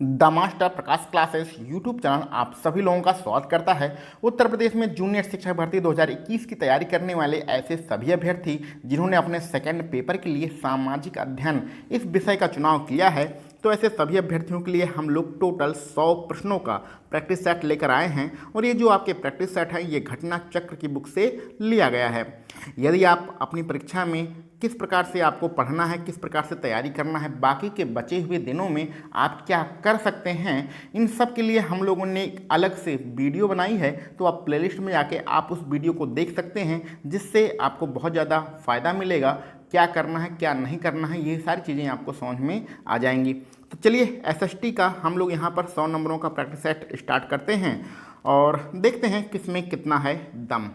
The master Prakash classes YouTube channel आप सभी लोगों का स्वागत करता है। उत्तर प्रदेश में जूनियर शिक्षक भर्ती 2021 की तैयारी करने वाले ऐसे सभी अभ्यर्थी जिन्होंने अपने सेकंड पेपर के लिए सामाजिक अध्ययन इस विषय का चुनाव किया है, तो ऐसे सभी अभ्यर्थियों के लिए हम लोग टोटल 100 प्रश्नों का प्रैक्टिस सेट लेकर आए हैं। और ये जो आपके प्रैक्टिस सेट है ये घटना चक्र की बुक से लिया गया है। यदि आप अपनी परीक्षा में किस प्रकार से आपको पढ़ना है, किस प्रकार से तैयारी करना है, बाकी के बचे हुए दिनों में आप क्या कर सकते हैं, इन सब के लिए हम लोगों ने एक अलग से वीडियो बनाई है। तो आप प्लेलिस्ट में जाके आप उस वीडियो को देख सकते हैं, जिससे आपको बहुत ज़्यादा फ़ायदा मिलेगा। क्या करना है क्या नहीं करना है ये सारी चीज़ें आपको समझ में आ जाएंगी। तो चलिए एसएसटी का हम लोग यहाँ पर 100 नंबरों का प्रैक्टिस सेट स्टार्ट करते हैं और देखते हैं किसमें कितना है दम।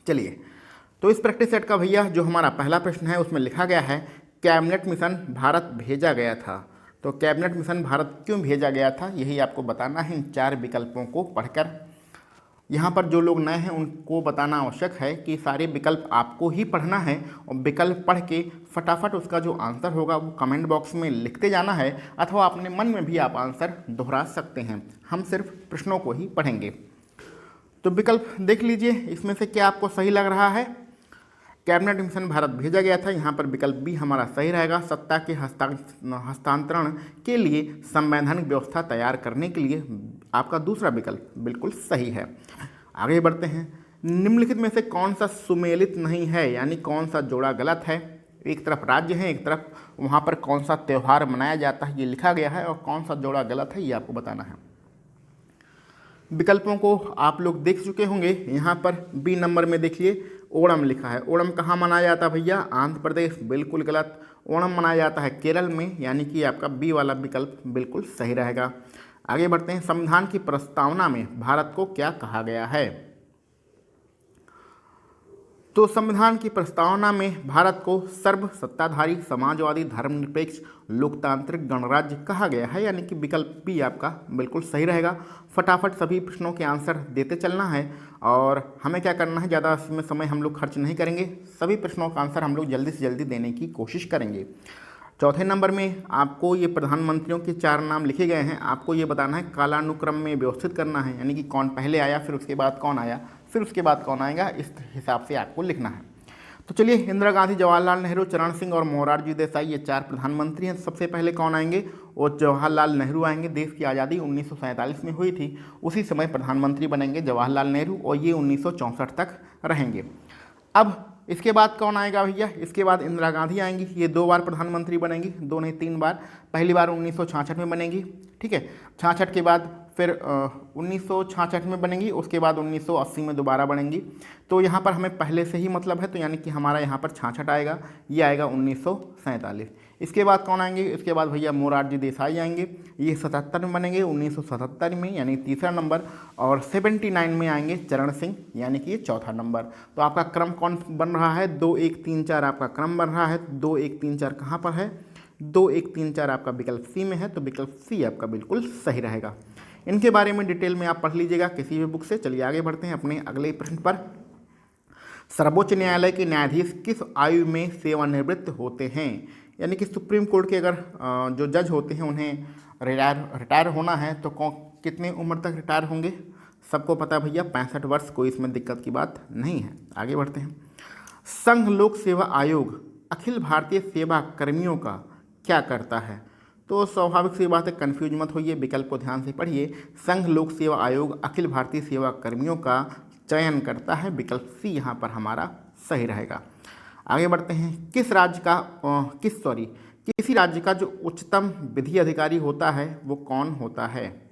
चलिए, तो इस प्रैक्टिस सेट का भैया जो हमारा पहला प्रश्न है उसमें लिखा गया है कैबिनेट मिशन भारत भेजा गया था। तो कैबिनेट मिशन भारत क्यों भेजा गया था यही आपको बताना है इन 4 विकल्पों को पढ़कर। यहाँ पर जो लोग नए हैं उनको बताना आवश्यक है कि सारे विकल्प आपको ही पढ़ना है और विकल्प पढ़ के फटाफट उसका जो आंसर होगा वो कमेंट बॉक्स में लिखते जाना है, अथवा अपने मन में भी आप आंसर दोहरा सकते हैं। हम सिर्फ प्रश्नों को ही पढ़ेंगे। तो विकल्प देख लीजिए, इसमें से क्या आपको सही लग रहा है। कैबिनेट मिशन भारत भेजा गया था, यहाँ पर विकल्प बी हमारा सही रहेगा। सत्ता के हस्तांतरण के लिए संवैधानिक व्यवस्था तैयार करने के लिए आपका दूसरा विकल्प बिल्कुल सही है। आगे बढ़ते हैं। निम्नलिखित में से कौन सा सुमेलित नहीं है, यानी कौन सा जोड़ा गलत है। एक तरफ राज्य है, एक तरफ वहाँ पर कौन सा त्यौहार मनाया जाता है ये लिखा गया है, और कौन सा जोड़ा गलत है ये आपको बताना है। विकल्पों को आप लोग देख चुके होंगे। यहाँ पर बी नंबर में देखिए ओणम लिखा है। ओणम कहाँ मनाया जाता है भैया, आंध्र प्रदेश, बिल्कुल गलत। ओणम मनाया जाता है केरल में, यानी कि आपका बी वाला विकल्प बिल्कुल सही रहेगा। आगे बढ़ते हैं। संविधान की प्रस्तावना में भारत को क्या कहा गया है। तो संविधान की प्रस्तावना में भारत को सर्व सत्ताधारी समाजवादी धर्मनिरपेक्ष लोकतांत्रिक गणराज्य कहा गया है, यानी कि विकल्प बी आपका बिल्कुल सही रहेगा। फटाफट सभी प्रश्नों के आंसर देते चलना है और हमें क्या करना है, ज़्यादा इसमें समय हम लोग खर्च नहीं करेंगे। सभी प्रश्नों का आंसर हम लोग जल्दी से जल्दी देने की कोशिश करेंगे। चौथे नंबर में आपको ये प्रधानमंत्रियों के 4 नाम लिखे गए हैं। आपको ये बताना है कालानुक्रम में व्यवस्थित करना है, यानी कि कौन पहले आया, फिर उसके बाद कौन आया, फिर उसके बाद कौन आएगा, इस हिसाब से आपको लिखना है। तो चलिए, इंदिरा गांधी, जवाहरलाल नेहरू, चरण सिंह और मोरारजी देसाई ये 4 प्रधानमंत्री हैं। सबसे पहले कौन आएंगे, वो जवाहरलाल नेहरू आएंगे। देश की आज़ादी 1947 में हुई थी, उसी समय प्रधानमंत्री बनेंगे जवाहरलाल नेहरू, और ये 1964 तक रहेंगे। अब इसके बाद कौन आएगा भैया, इसके बाद इंदिरा गांधी आएंगी। ये 2 बार प्रधानमंत्री बनेंगी, 2 नहीं 3 बार। पहली बार 1966 में बनेगी, ठीक है। 66 के बाद फिर 1966 में बनेंगी, उसके बाद 1980 में दोबारा बनेंगी। तो यहाँ पर हमें पहले से ही मतलब है, तो यानी कि हमारा यहाँ पर 66 आएगा, ये आएगा 1947। इसके बाद कौन आएंगे, इसके बाद भैया मोरारजी देसाई आएंगे, ये 77 में बनेंगे, 1977 में, यानी तीसरा नंबर। और 79 में आएंगे चरण सिंह, यानी कि ये चौथा नंबर। तो आपका क्रम कौन बन रहा है, 2 1 3 4 आपका क्रम बन रहा है। 2 1 3 4 कहाँ पर है, 2 1 3 4 आपका विकल्प सी में है, तो विकल्प सी आपका बिल्कुल सही रहेगा। इनके बारे में डिटेल में आप पढ़ लीजिएगा किसी भी बुक से। चलिए आगे बढ़ते हैं अपने अगले प्रश्न पर। सर्वोच्च न्यायालय के न्यायाधीश किस आयु में सेवानिवृत्त होते हैं, यानी कि सुप्रीम कोर्ट के अगर जो जज होते हैं उन्हें रिटायर होना है तो कितने उम्र तक रिटायर होंगे। सबको पता है भैया 65 वर्ष, कोई इसमें दिक्कत की बात नहीं है। आगे बढ़ते हैं। संघ लोक सेवा आयोग अखिल भारतीय सेवा कर्मियों का क्या करता है। तो स्वाभाविक सी बात है, कन्फ्यूज मत होइए, विकल्प को ध्यान से पढ़िए। संघ लोक सेवा आयोग अखिल भारतीय सेवा कर्मियों का चयन करता है, विकल्प सी यहाँ पर हमारा सही रहेगा। आगे बढ़ते हैं। किसी राज्य का जो उच्चतम विधि अधिकारी होता है वो कौन होता है।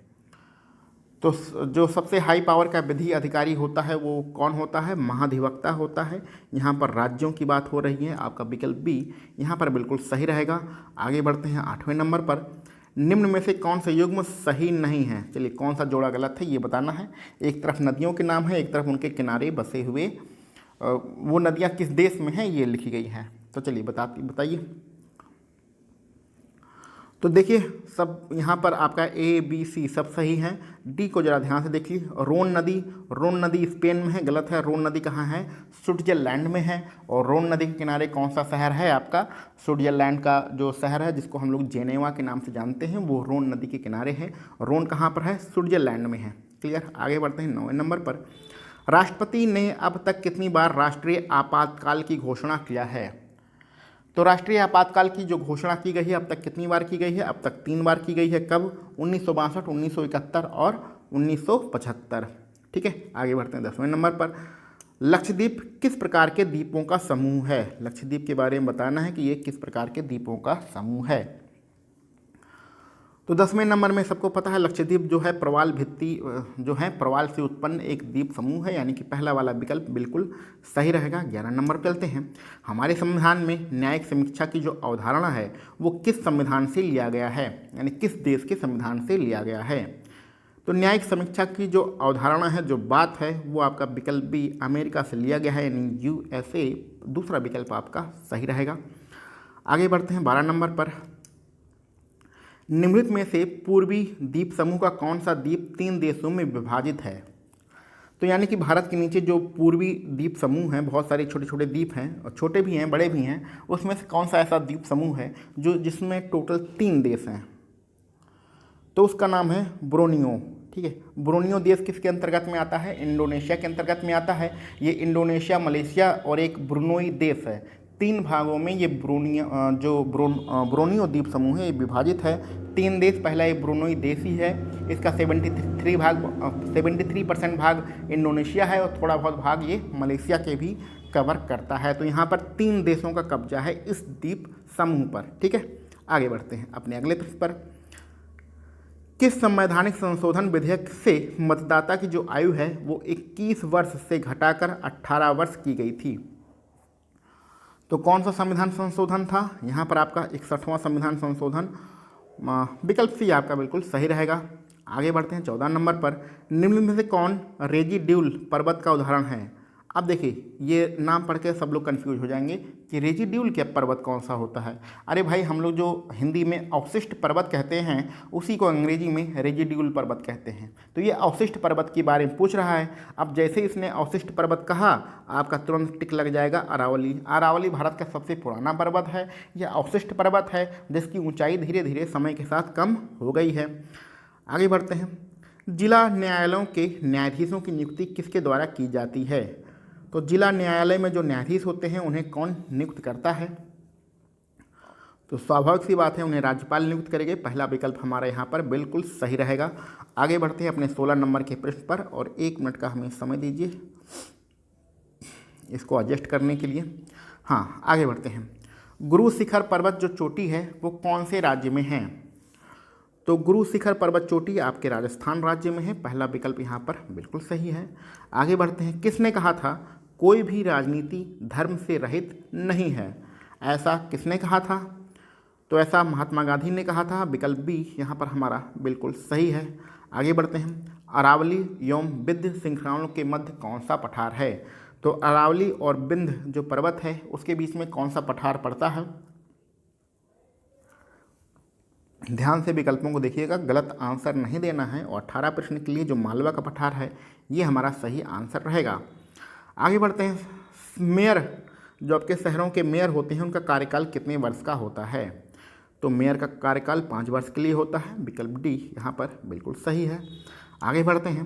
तो जो सबसे हाई पावर का विधि अधिकारी होता है वो कौन होता है, महाधिवक्ता होता है। यहाँ पर राज्यों की बात हो रही है, आपका विकल्प बी यहाँ पर बिल्कुल सही रहेगा। आगे बढ़ते हैं 8वें नंबर पर। निम्न में से कौन सा युग्म सही नहीं है। चलिए, कौन सा जोड़ा गलत है ये बताना है। एक तरफ नदियों के नाम है, एक तरफ उनके किनारे बसे हुए वो नदियाँ किस देश में हैं ये लिखी गई हैं। तो चलिए बताइए। तो देखिए सब यहाँ पर आपका ए बी सी सब सही है। डी को जरा ध्यान से देखिए, रोन नदी स्पेन में है, गलत है। रोन नदी कहाँ है? स्विट्जरलैंड में है। और रोन नदी के किनारे कौन सा शहर है आपका? स्विट्जरलैंड का जो शहर है जिसको हम लोग जेनेवा के नाम से जानते हैं वो रोन नदी के किनारे है। रोन कहाँ पर है? स्विट्जरलैंड में है। क्लियर। आगे बढ़ते हैं 9वें नंबर पर। राष्ट्रपति ने अब तक कितनी बार राष्ट्रीय आपातकाल की घोषणा किया है? तो राष्ट्रीय आपातकाल की जो घोषणा की गई है अब तक कितनी बार की गई है? अब तक 3 बार की गई है। कब? 1962, 1971 और 1975। ठीक है। आगे बढ़ते हैं 10वें नंबर पर। लक्षद्वीप किस प्रकार के द्वीपों का समूह है? लक्षद्वीप के बारे में बताना है कि ये किस प्रकार के द्वीपों का समूह है। तो 10वें नंबर में सबको पता है लक्षद्वीप जो है प्रवाल भित्ति जो है प्रवाल से उत्पन्न एक द्वीप समूह है, यानी कि पहला वाला विकल्प बिल्कुल सही रहेगा। 11 नंबर पर चलते हैं। हमारे संविधान में न्यायिक समीक्षा की जो अवधारणा है वो किस संविधान से लिया गया है, यानी किस देश के संविधान से लिया गया है? तो न्यायिक समीक्षा की जो अवधारणा है, जो बात है, वो आपका विकल्प बी अमेरिका से लिया गया है, यानी USA। दूसरा विकल्प आपका सही रहेगा। आगे बढ़ते हैं 12 नंबर पर। निम्नलिखित में से पूर्वी द्वीप समूह का कौन सा द्वीप 3 देशों में विभाजित है? तो यानी कि भारत के नीचे जो पूर्वी द्वीप समूह हैं, बहुत सारे छोटे छोटे द्वीप हैं और छोटे भी हैं बड़े भी हैं, उसमें से कौन सा ऐसा द्वीप समूह है जो जिसमें टोटल 3 देश हैं? तो उसका नाम है ब्रोनियो। ठीक है। ब्रोनियो देश किसके अंतर्गत में आता है? इंडोनेशिया के अंतर्गत में आता है। ये इंडोनेशिया, मलेशिया और एक ब्रुनोई देश है। 3 भागों में ये ब्रोनियो द्वीप समूह है, ये विभाजित है। 3 देश, पहला ये ब्रुनोई देश ही है, इसका 73% भाग इंडोनेशिया है और थोड़ा बहुत भाग ये मलेशिया के भी कवर करता है। तो यहाँ पर 3 देशों का कब्जा है इस द्वीप समूह पर। ठीक है। आगे बढ़ते हैं अपने अगले प्रश्न पर। किस संवैधानिक संशोधन विधेयक से मतदाता की जो आयु है वो 21 वर्ष से घटाकर 18 वर्ष की गई थी? तो कौन सा संविधान संशोधन था? यहाँ पर आपका 61वां संविधान संशोधन। विकल्प सी आपका बिल्कुल सही रहेगा। आगे बढ़ते हैं 14 नंबर पर। निम्न में से कौन रेजिड्यूल पर्वत का उदाहरण है? अब देखिए ये नाम पढ़ के सब लोग कंफ्यूज हो जाएंगे कि रेजिड्यूल क्या पर्वत कौन सा होता है। अरे भाई, हम लोग जो हिंदी में अवशिष्ट पर्वत कहते हैं उसी को अंग्रेजी में रेजिड्यूल पर्वत कहते हैं। तो ये अवशिष्ट पर्वत के बारे में पूछ रहा है। अब जैसे इसने अवशिष्ट पर्वत कहा, आपका तुरंत टिक लग जाएगा अरावली। अरावली भारत का सबसे पुराना पर्वत है। यह अवशिष्ट पर्वत है जिसकी ऊंचाई धीरे धीरे समय के साथ कम हो गई है। आगे बढ़ते हैं। जिला न्यायालयों के न्यायाधीशों की नियुक्ति किसके द्वारा की जाती है? तो जिला न्यायालय में जो न्यायाधीश होते हैं उन्हें कौन नियुक्त करता है? तो स्वाभाविक सी बात है, उन्हें राज्यपाल नियुक्त करेंगे। पहला विकल्प हमारा यहाँ पर बिल्कुल सही रहेगा। आगे बढ़ते हैं अपने 16 नंबर के प्रश्न पर और 1 मिनट का हमें समय दीजिए इसको एडजस्ट करने के लिए। हाँ, आगे बढ़ते हैं। गुरु शिखर पर्वत जो चोटी है वो कौन से राज्य में है? तो गुरु शिखर पर्वत चोटी आपके राजस्थान राज्य में है। पहला विकल्प यहाँ पर बिल्कुल सही है। आगे बढ़ते हैं। किसने कहा था कोई भी राजनीति धर्म से रहित नहीं है? ऐसा किसने कहा था? तो ऐसा महात्मा गांधी ने कहा था। विकल्प बी यहाँ पर हमारा बिल्कुल सही है। आगे बढ़ते हैं। अरावली एवं विंध्य श्रृंखलाओं के मध्य कौन सा पठार है? तो अरावली और विंध्य जो पर्वत है उसके बीच में कौन सा पठार पड़ता है? ध्यान से विकल्पों को देखिएगा, गलत आंसर नहीं देना है। और 18 प्रश्न के लिए जो मालवा का पठार है ये हमारा सही आंसर रहेगा। आगे बढ़ते हैं। मेयर जो आपके शहरों के मेयर होते हैं उनका कार्यकाल कितने वर्ष का होता है? तो मेयर का कार्यकाल 5 वर्ष के लिए होता है। विकल्प डी यहाँ पर बिल्कुल सही है। आगे बढ़ते हैं।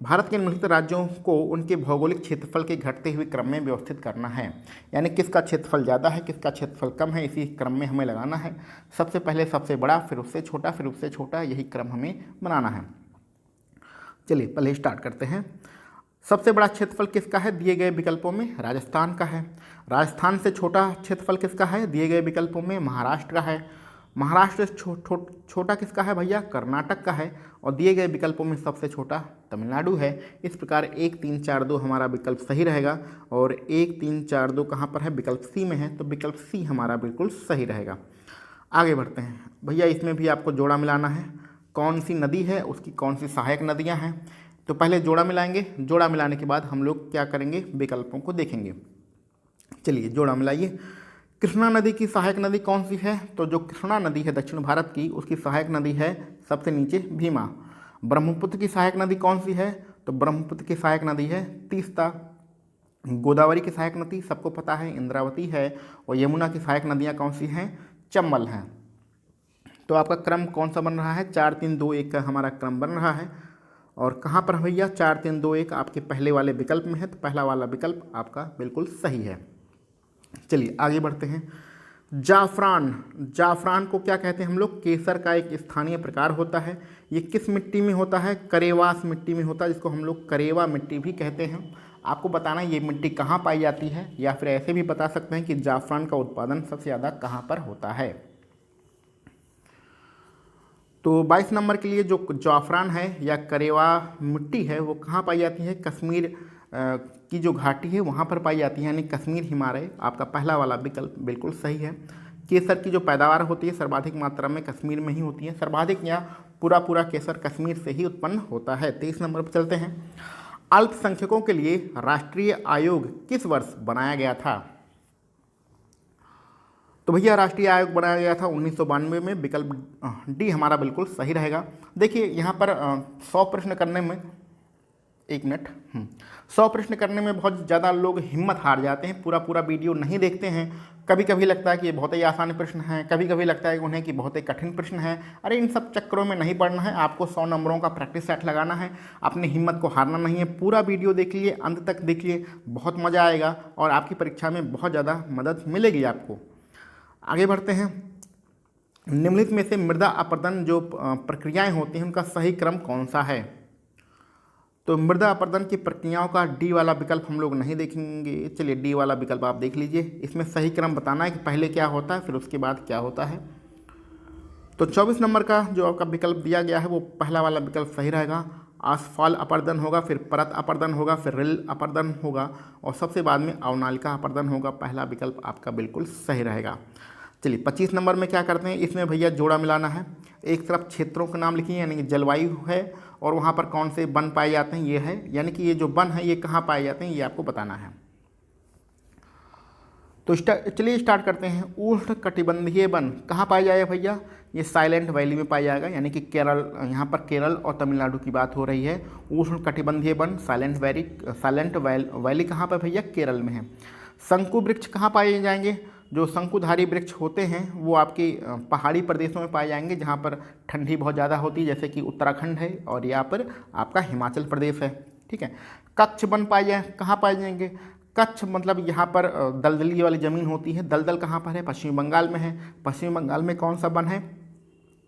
भारत के निम्नलिखित राज्यों को उनके भौगोलिक क्षेत्रफल के घटते हुए क्रम में व्यवस्थित करना है, यानी किसका क्षेत्रफल ज़्यादा है किसका क्षेत्रफल कम है, इसी क्रम में हमें लगाना है। सबसे पहले सबसे बड़ा, फिर उससे छोटा, फिर उससे छोटा, यही क्रम हमें बनाना है। चलिए पहले स्टार्ट करते हैं। सबसे बड़ा क्षेत्रफल किसका है दिए गए विकल्पों में? राजस्थान का है। राजस्थान से छोटा क्षेत्रफल किसका है दिए गए विकल्पों में? महाराष्ट्र का है। महाराष्ट्र से छोटा किसका है भैया? कर्नाटक का है। और दिए गए विकल्पों में सबसे छोटा तमिलनाडु है। इस प्रकार 1 3 4 2 हमारा विकल्प सही रहेगा। और 1 3 4 2 कहाँ पर है? विकल्प सी में है, तो विकल्प सी हमारा बिल्कुल सही रहेगा। आगे बढ़ते हैं भैया, इसमें भी आपको जोड़ा मिलाना है। कौन सी नदी है उसकी कौन सी सहायक नदियाँ हैं? तो पहले जोड़ा मिलाएंगे, जोड़ा मिलाने के बाद हम लोग क्या करेंगे? विकल्पों को देखेंगे। चलिए जोड़ा मिलाइए। कृष्णा नदी की सहायक नदी कौन सी है? तो जो कृष्णा नदी है दक्षिण भारत की, उसकी सहायक नदी है सबसे नीचे भीमा। ब्रह्मपुत्र की सहायक नदी कौन सी है? तो ब्रह्मपुत्र की सहायक नदी है तीस्ता। गोदावरी की सहायक नदी सबको पता है इंद्रावती है। और यमुना की सहायक नदियाँ कौन सी हैं? चंबल हैं। तो आपका क्रम कौन सा बन रहा है? 4 3 2 1 का हमारा क्रम बन रहा है। और कहाँ पर भैया? 4 3 2 1 आपके पहले वाले विकल्प में है, तो पहला वाला विकल्प आपका बिल्कुल सही है। चलिए आगे बढ़ते हैं। जाफरान, जाफरान को क्या कहते हैं हम लोग? केसर का एक स्थानीय प्रकार होता है। ये किस मिट्टी में होता है? करेवास मिट्टी में होता है, जिसको हम लोग करेवा मिट्टी भी कहते हैं। आपको बताना है ये मिट्टी कहाँ पाई जाती है, या फिर ऐसे भी बता सकते हैं कि जाफरान का उत्पादन सबसे ज़्यादा कहाँ पर होता है। तो 22 नंबर के लिए जो जाफरान है या करेवा मिट्टी है वो कहाँ पाई जाती है? कश्मीर की जो घाटी है वहाँ पर पाई जाती है, यानी कश्मीर हिमालय। आपका पहला वाला विकल्प बिल्कुल सही है। केसर की जो पैदावार होती है सर्वाधिक मात्रा में कश्मीर में ही होती है। सर्वाधिक या पूरा पूरा केसर कश्मीर से ही उत्पन्न होता है। 23 नंबर पर चलते हैं। अल्पसंख्यकों के लिए राष्ट्रीय आयोग किस वर्ष बनाया गया था? तो भैया राष्ट्रीय आयोग बनाया गया था 1992 में। विकल्प डी हमारा बिल्कुल सही रहेगा। देखिए यहाँ पर 100 प्रश्न करने में, एक मिनट, 100 प्रश्न करने में बहुत ज़्यादा लोग हिम्मत हार जाते हैं, पूरा पूरा वीडियो नहीं देखते हैं। कभी कभी लगता है कि ये बहुत ही आसान प्रश्न हैं, कभी कभी लगता है कि उन्हें कि बहुत ही कठिन प्रश्न हैं। अरे इन सब चक्करों में नहीं पड़ना है, आपको 100 नंबरों का प्रैक्टिस सेट लगाना है। अपनी हिम्मत को हारना नहीं है। पूरा वीडियो देखिए, अंत तक देखिए, बहुत मज़ा आएगा और आपकी परीक्षा में बहुत ज़्यादा मदद मिलेगी आपको। आगे बढ़ते हैं। निम्नलिखित में से मृदा अपरदन जो प्रक्रियाएं होती हैं उनका सही क्रम कौन सा है? तो मृदा अपरदन की प्रक्रियाओं का डी वाला विकल्प हम लोग नहीं देखेंगे। चलिए डी वाला विकल्प आप देख लीजिए। इसमें सही क्रम बताना है कि पहले क्या होता है फिर उसके बाद क्या होता है। तो 24 नंबर का जो आपका विकल्प दिया गया है वो पहला वाला विकल्प सही रहेगा। आसफाल अपर्दन होगा, फिर परत अपर्दन होगा, फिर रिल अपर्दन होगा और सबसे बाद में अवनालिका अपर्दन होगा। पहला विकल्प आपका बिल्कुल सही रहेगा। चलिए 25 नंबर में क्या करते हैं? इसमें भैया जोड़ा मिलाना है। एक तरफ क्षेत्रों के नाम लिखिए, यानी कि जलवायु है और वहाँ पर कौन से वन पाए जाते हैं ये है, यानी कि ये जो वन है ये कहाँ पाए जाते हैं ये आपको बताना है। तो चलिए स्टार्ट करते हैं। उष्ण कटिबंधीय वन कहाँ पाया जाएगा भैया? ये साइलेंट वैली में पाया जाएगा, यानी कि केरल, यहाँ पर केरल और तमिलनाडु की बात हो रही है। उष्ण कटिबंधीय वन साइलेंट वैली कहाँ पर भैया? केरल में है। शंकु वृक्ष कहाँ पाए जाएंगे? जो शंकुधारी वृक्ष होते हैं वो आपके पहाड़ी प्रदेशों में पाए जाएंगे, जहाँ पर ठंडी बहुत ज़्यादा होती है, जैसे कि उत्तराखंड है और यहाँ पर आपका हिमाचल प्रदेश है। ठीक है। कच्छ वन पाए जाए कहाँ पाए जाएंगे? कच्छ मतलब यहाँ पर दलदली वाली ज़मीन होती है। दलदल कहाँ पर है? पश्चिम बंगाल में है। पश्चिम बंगाल में कौन सा वन है?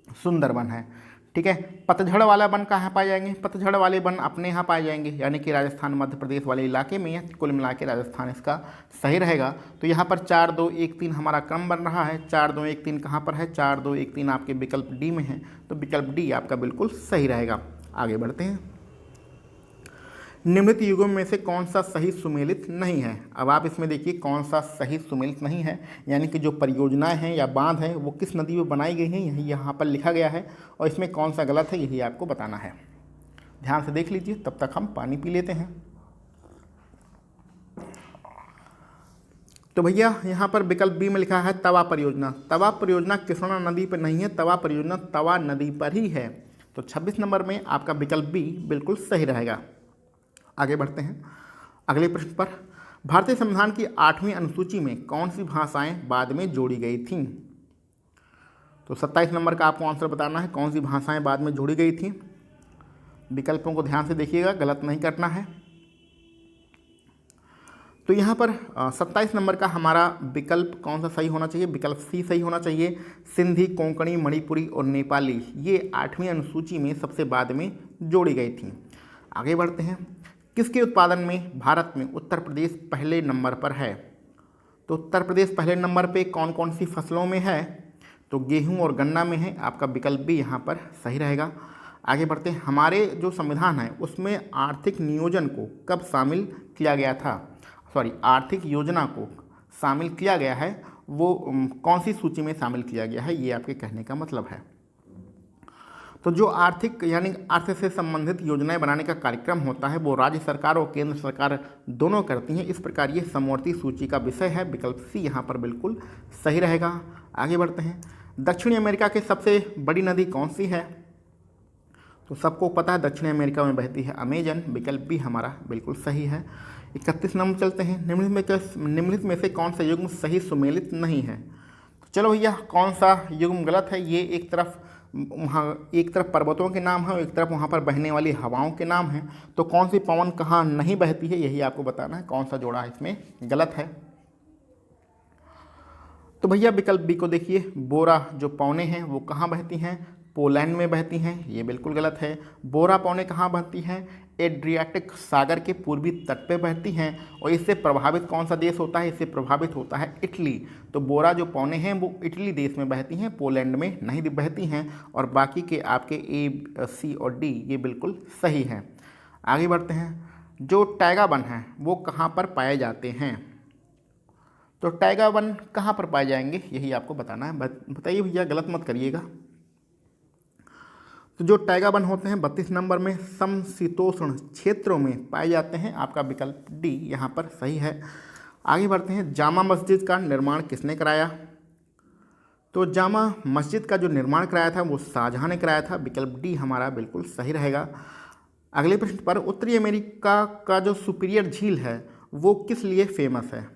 सुंदरबन है। ठीक है। पतझड़ वाला वन कहाँ पाए जाएंगे? पतझड़ वाले वन अपने यहाँ पाए जाएंगे, यानी कि राजस्थान मध्य प्रदेश वाले इलाके में। कुल मिला के राजस्थान इसका सही रहेगा। तो यहाँ पर 4 2 1 3 हमारा क्रम बन रहा है। 4 2 1 3 कहाँ पर है? 4 2 1 3 आपके विकल्प डी में है, तो विकल्प डी आपका बिल्कुल सही रहेगा। आगे बढ़ते हैं। निम्नलिखित युगों में से कौन सा सही सुमेलित नहीं है? अब आप इसमें देखिए कौन सा सही सुमेलित नहीं है, यानी कि जो परियोजनाएं हैं या बांध हैं वो किस नदी में बनाई गई हैं यही यहाँ पर लिखा गया है, और इसमें कौन सा गलत है यही आपको बताना है। ध्यान से देख लीजिए, तब तक हम पानी पी लेते हैं। तो भैया यहाँ पर विकल्प बी में लिखा है तवा परियोजना। तवा परियोजना कृष्णा नदी पर नहीं है, तवा परियोजना तवा नदी पर ही है। तो 26 नंबर में आपका विकल्प बी बिल्कुल सही रहेगा। आगे बढ़ते हैं अगले प्रश्न पर। भारतीय संविधान की 8वीं अनुसूची में कौन सी भाषाएं बाद में जोड़ी गई थीं? तो 27 नंबर का आपको आंसर बताना है, कौन सी भाषाएं बाद में जोड़ी गई थीं। विकल्पों को ध्यान से देखिएगा, गलत नहीं करना है। तो यहाँ पर 27 नंबर का हमारा विकल्प कौन सा सही होना चाहिए? विकल्प सी सही होना चाहिए। सिंधी, कोंकणी, मणिपुरी और नेपाली ये 8वीं अनुसूची में सबसे बाद में जोड़ी गई थी। आगे बढ़ते हैं। किसके उत्पादन में भारत में उत्तर प्रदेश पहले नंबर पर है? तो उत्तर प्रदेश पहले नंबर पे कौन कौन सी फसलों में है? तो गेहूं और गन्ना में है। आपका विकल्प भी यहाँ पर सही रहेगा। आगे बढ़ते हैं। हमारे जो संविधान है उसमें आर्थिक नियोजन को कब शामिल किया गया था? आर्थिक योजना को शामिल किया गया है, वो कौन सी सूची में शामिल किया गया है, ये आपके कहने का मतलब है। तो जो आर्थिक यानी अर्थ से संबंधित योजनाएं बनाने का कार्यक्रम होता है वो राज्य सरकार और केंद्र सरकार दोनों करती हैं। इस प्रकार ये समवर्ती सूची का विषय है। विकल्प सी यहाँ पर बिल्कुल सही रहेगा। आगे बढ़ते हैं। दक्षिणी अमेरिका की सबसे बड़ी नदी कौन सी है? तो सबको पता है दक्षिणी अमेरिका में बहती है अमेजन। विकल्प बी हमारा बिल्कुल सही है। 31 नंबर चलते हैं। निम्नलिखित में से कौन सा युग्म सही सुमेलित नहीं है? तो चलो भैया, कौन सा युग्म गलत है? ये एक तरफ वहाँ एक तरफ पर्वतों के नाम है और एक तरफ वहाँ पर बहने वाली हवाओं के नाम हैं। तो कौन सी पवन कहाँ नहीं बहती है, यही आपको बताना है। कौन सा जोड़ा इसमें गलत है? तो भैया विकल्प बी को देखिए, बोरा जो पौने हैं वो कहाँ बहती हैं? पोलैंड में बहती हैं। ये बिल्कुल गलत है। बोरा पौने कहाँ बहती हैं? एड्रियाटिक सागर के पूर्वी तट पे बहती हैं। और इससे प्रभावित कौन सा देश होता है? इससे प्रभावित होता है इटली। तो बोरा जो पौने हैं वो इटली देश में बहती हैं, पोलैंड में नहीं बहती हैं। और बाकी के आपके ए, सी और डी ये बिल्कुल सही हैं। आगे बढ़ते हैं। जो टैगा वन हैं वो कहाँ पर पाए जाते हैं? तो टैगा वन कहाँ पर पाए जाएंगे, यही आपको बताना है। बताइए भैया, गलत मत करिएगा। तो जो टैगा वन होते हैं 32 नंबर में समशीतोष्ण क्षेत्रों में पाए जाते हैं। आपका विकल्प डी यहाँ पर सही है। आगे बढ़ते हैं। जामा मस्जिद का निर्माण किसने कराया? तो जामा मस्जिद का जो निर्माण कराया था वो शाहजहाँ ने कराया था। विकल्प डी हमारा बिल्कुल सही रहेगा। अगले प्रश्न पर, उत्तरी अमेरिका का जो सुपीरियर झील है वो किस लिए फेमस है?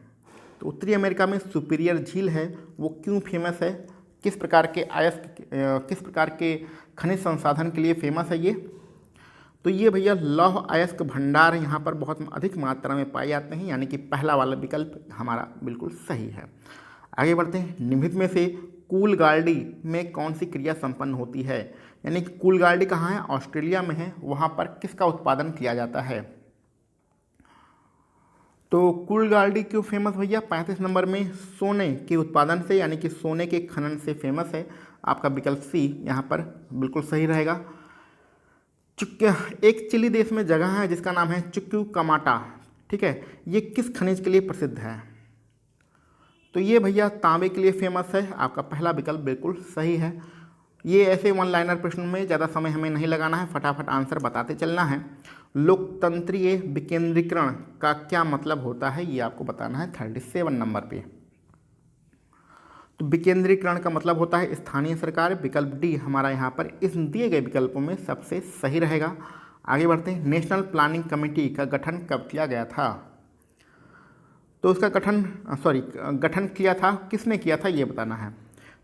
तो उत्तरी अमेरिका में सुपीरियर झील है वो क्यों फेमस है? किस प्रकार के खनिज संसाधन के लिए फेमस है ये? तो ये भैया लौह अयस्क भंडार यहाँ पर बहुत अधिक मात्रा में पाए जाते हैं, यानी कि पहला वाला विकल्प हमारा बिल्कुल सही है। आगे बढ़ते हैं। निम्नलिखित में से कूलगार्डी में कौन सी क्रिया संपन्न होती है? यानी कि कूलगार्डी कहाँ है? ऑस्ट्रेलिया में है। वहाँ पर किसका उत्पादन किया जाता है? तो कूलगार्डी क्यों फेमस भैया? 35 नंबर में सोने के उत्पादन से, यानी कि सोने के खनन से फेमस है। आपका विकल्प सी यहाँ पर बिल्कुल सही रहेगा। एक चिली देश में जगह है जिसका नाम है चुक्यूकमाटा, ठीक है। ये किस खनिज के लिए प्रसिद्ध है? तो ये भैया तांबे के लिए फेमस है। आपका पहला विकल्प बिल्कुल सही है। ये ऐसे वन लाइनर प्रश्न में ज़्यादा समय हमें नहीं लगाना है, फटाफट आंसर बताते चलना है। लोकतंत्रीय विकेंद्रीकरण का क्या मतलब होता है, ये आपको बताना है 37 नंबर पे। तो विकेंद्रीकरण का मतलब होता है स्थानीय सरकार। विकल्प डी हमारा यहाँ पर इस दिए गए विकल्पों में सबसे सही रहेगा। आगे बढ़ते हैं। नेशनल प्लानिंग कमेटी का गठन कब किया गया था? तो उसका गठन किया था, किसने किया था ये बताना है।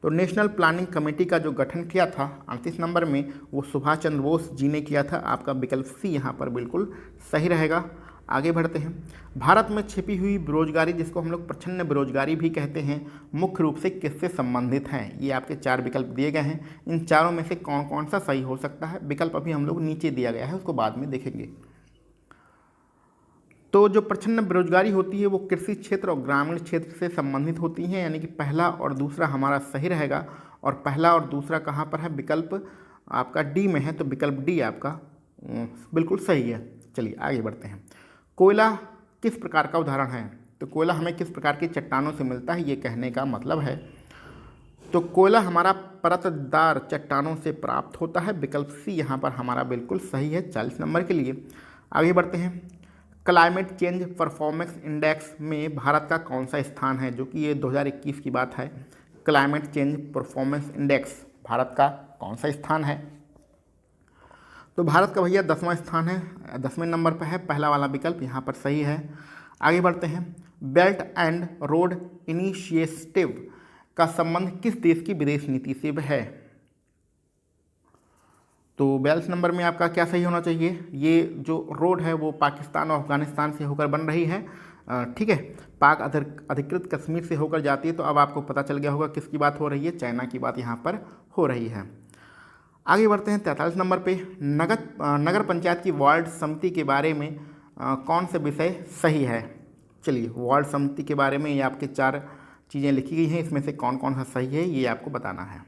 तो नेशनल प्लानिंग कमेटी का जो गठन किया था 38 नंबर में, वो सुभाष चंद्र बोस जी ने किया था। आपका विकल्प सी यहाँ पर बिल्कुल सही रहेगा। आगे बढ़ते हैं। भारत में छिपी हुई बेरोजगारी, जिसको हम लोग प्रच्छन्न बेरोजगारी भी कहते हैं, मुख्य रूप से किससे संबंधित हैं? ये आपके 4 विकल्प दिए गए हैं। इन चारों में से कौन कौन सा सही हो सकता है? विकल्प अभी हम लोग नीचे दिया गया है, उसको बाद में देखेंगे। तो जो प्रच्छन्न बेरोजगारी होती है वो कृषि क्षेत्र और ग्रामीण क्षेत्र से संबंधित होती हैं, यानी कि पहला और दूसरा हमारा सही रहेगा। और पहला और दूसरा कहाँ पर है? विकल्प आपका डी में है, तो विकल्प डी आपका बिल्कुल सही है। चलिए आगे बढ़ते हैं। कोयला किस प्रकार का उदाहरण है? तो कोयला हमें किस प्रकार की चट्टानों से मिलता है, ये कहने का मतलब है। तो कोयला हमारा परतदार चट्टानों से प्राप्त होता है। विकल्प सी यहाँ पर हमारा बिल्कुल सही है 40 नंबर के लिए। आगे बढ़ते हैं। क्लाइमेट चेंज परफॉर्मेंस इंडेक्स में भारत का कौन सा स्थान है? जो कि ये 2021 की बात है। Climate change performance index Bharat का कौन सा स्थान है? तो भारत का भैया 10वां स्थान है, 10वें नंबर पर है। पहला वाला विकल्प यहाँ पर सही है। आगे बढ़ते हैं। बेल्ट एंड रोड इनिशिएटिव का संबंध किस देश की विदेश नीति से है? तो 42 नंबर में आपका क्या सही होना चाहिए? ये जो रोड है वो पाकिस्तान और अफगानिस्तान से होकर बन रही है, ठीक है। पाक अधिकृत कश्मीर से होकर जाती है। तो अब आपको पता चल गया होगा किसकी बात हो रही है, चाइना की बात यहाँ पर हो रही है। आगे बढ़ते हैं 43 नंबर पे। नगर पंचायत की वार्ड समिति के बारे में कौन से विषय सही है? चलिए, वार्ड समिति के बारे में ये आपके 4 चीज़ें लिखी गई हैं, इसमें से कौन कौन सा सही है ये आपको बताना है।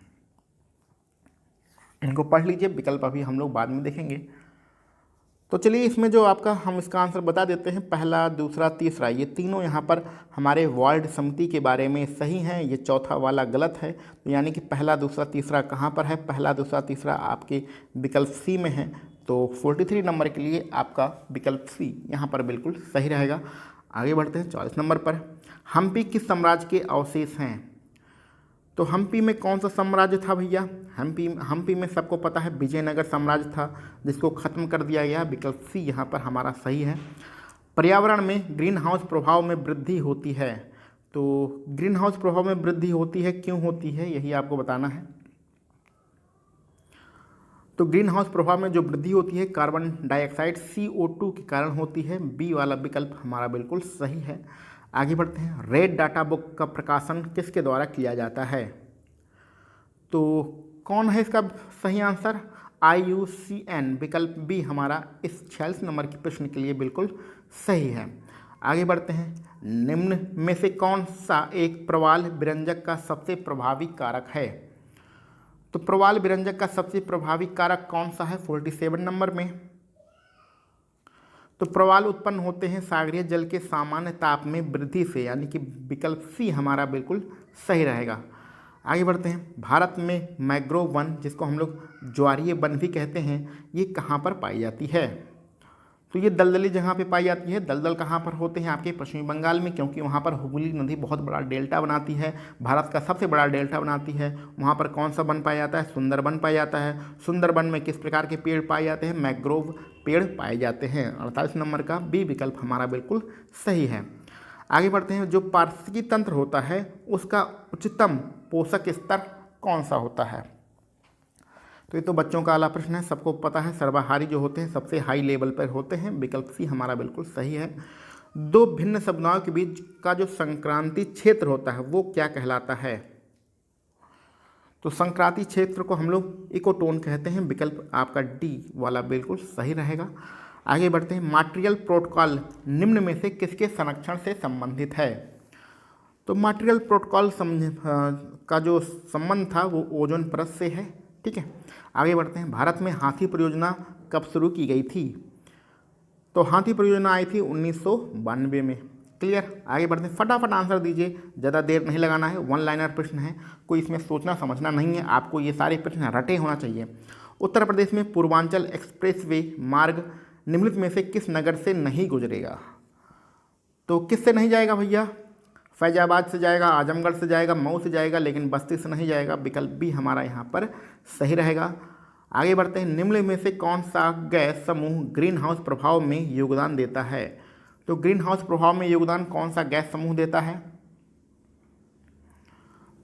इनको पढ़ लीजिए, विकल्प अभी हम लोग बाद में देखेंगे। तो चलिए इसमें जो आपका हम इसका आंसर बता देते हैं, पहला, दूसरा, तीसरा, ये तीनों यहाँ पर हमारे वार्ड समिति के बारे में सही हैं, ये चौथा वाला गलत है। तो यानी कि पहला, दूसरा, तीसरा कहाँ पर है? पहला, दूसरा, तीसरा आपके विकल्प सी में है। तो 43 नंबर के लिए आपका विकल्प सी यहाँ पर बिल्कुल सही रहेगा। आगे बढ़ते हैं 44 नंबर पर। हम्पी किस साम्राज्य के अवशेष हैं? तो हम्पी में कौन सा साम्राज्य था भैया? हम्पी में सबको पता है विजयनगर साम्राज्य था, जिसको ख़त्म कर दिया गया। विकल्प सी यहाँ पर हमारा सही है। पर्यावरण में ग्रीन हाउस प्रभाव में वृद्धि होती है। तो ग्रीन हाउस प्रभाव में वृद्धि होती है, क्यों होती है, यही आपको बताना है। तो ग्रीन हाउस प्रभाव में जो वृद्धि होती है कार्बन डाइऑक्साइड CO2 के कारण होती है। बी वाला विकल्प हमारा बिल्कुल सही है। आगे बढ़ते हैं। रेड डाटा बुक का प्रकाशन किसके द्वारा किया जाता है? तो कौन है इसका सही आंसर? IUCN, विकल्प बी हमारा इस 46 नंबर के प्रश्न के लिए बिल्कुल सही है। आगे बढ़ते हैं। निम्न में से कौन सा एक प्रवाल विरंजक का सबसे प्रभावी कारक है? तो प्रवाल विरंजक का सबसे प्रभावी कारक कौन सा है 47 नंबर में? तो प्रवाल उत्पन्न होते हैं सागरीय जल के सामान्य ताप में वृद्धि से, यानी कि विकल्प सी हमारा बिल्कुल सही रहेगा। आगे बढ़ते हैं। भारत में मैंग्रोव वन, जिसको हम लोग ज्वारीय वन भी कहते हैं, ये कहाँ पर पाई जाती है? तो ये दलदली जगह पे पाई जाती है। दलदल कहाँ पर होते हैं? आपके पश्चिमी बंगाल में, क्योंकि वहाँ पर हुगली नदी बहुत बड़ा डेल्टा बनाती है, भारत का सबसे बड़ा डेल्टा बनाती है। वहाँ पर कौन सा वन पाया जाता है? सुंदरबन पाया जाता है। सुंदरबन में किस प्रकार के पेड़ पाए जाते हैं? मैंग्रोव पेड़ पाए जाते हैं। 48 नंबर का बी विकल्प हमारा बिल्कुल सही है। आगे बढ़ते हैं। जो पारिस्थितिकी तंत्र होता है उसका उच्चतम पोषक स्तर कौन सा होता है? तो ये तो बच्चों का आला प्रश्न है, सबको पता है। सर्वाहारी जो होते हैं सबसे हाई लेवल पर होते हैं। विकल्प सी हमारा बिल्कुल सही है। दो भिन्न समुदायों के बीच का जो संक्रांति क्षेत्र होता है वो क्या कहलाता है? तो संक्रांति क्षेत्र को हम लोग इकोटोन कहते हैं। विकल्प आपका डी वाला बिल्कुल सही रहेगा। आगे बढ़ते हैं। मॉन्ट्रियल प्रोटोकॉल निम्न में से किसके संरक्षण से संबंधित है? तो मॉन्ट्रियल प्रोटोकॉल का जो संबंध था वो ओजोन परत से है। ठीक है। आगे बढ़ते हैं। भारत में हाथी परियोजना कब शुरू की गई थी? तो हाथी परियोजना आई थी 1992 में। क्लियर। आगे बढ़ते हैं। फटाफट आंसर दीजिए, ज़्यादा देर नहीं लगाना है। वन लाइनर प्रश्न है, कोई इसमें सोचना समझना नहीं है। आपको ये सारे प्रश्न रटे होना चाहिए। उत्तर प्रदेश में पूर्वांचल एक्सप्रेसवे मार्ग निम्नलिखित में से किस नगर से नहीं गुजरेगा? तो किससे नहीं जाएगा भैया? फैजाबाद से जाएगा, आजमगढ़ से जाएगा, मऊ से जाएगा, लेकिन बस्ती से नहीं जाएगा। विकल्प बी हमारा यहाँ पर सही रहेगा। आगे बढ़ते हैं। निम्न में से कौन सा गैस समूह ग्रीन हाउस प्रभाव में योगदान देता है? तो ग्रीन हाउस प्रभाव में योगदान कौन सा गैस समूह देता है?